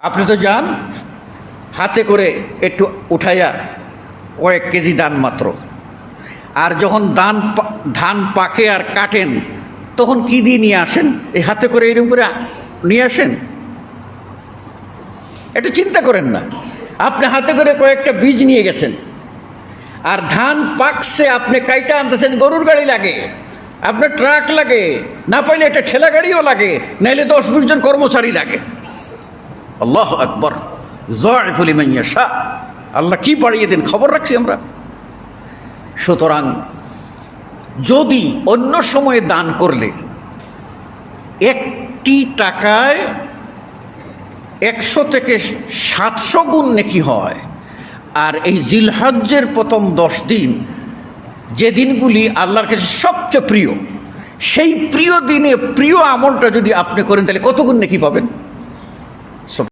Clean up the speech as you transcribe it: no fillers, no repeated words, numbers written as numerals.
আপনি তো যান হাতে করে একটু উঠাইয়া কয়েক কেজি দান মাত্র, আর যখন ধান পাকে আর কাটেন তখন কি দিয়ে নিয়ে আসেন? এই হাতে করে এরকম করে নিয়ে আসেন? এটা চিন্তা করেন না। আপনি হাতে করে কয়েকটা বীজ নিয়ে গেছেন, আর ধান পাকছে আপনি কাইটা আনতেছেন। গরুর গাড়ি লাগে, আপনার ট্রাক লাগে, না পাইলে একটা ঠেলা গাড়িও লাগে, নাইলে 10-20 জন কর্মচারী লাগে। আল্লাহ আকবর, যুযাইফু লিমান ইয়াশা। আল্লাহ কি বাড়িয়ে দেন খবর রাখছি আমরা। সুতরাং যদি অন্য সময়ে দান করলে একটি টাকায় 100 থেকে 700 গুণ নেকি হয়, আর এই জিলহজ্জের প্রথম 10 দিন, যে দিনগুলি আল্লাহর কাছে সবচেয়ে প্রিয়, সেই প্রিয় দিনে প্রিয় আমলটা যদি আপনি করেন তাহলে কত গুণ নেকি পাবেন?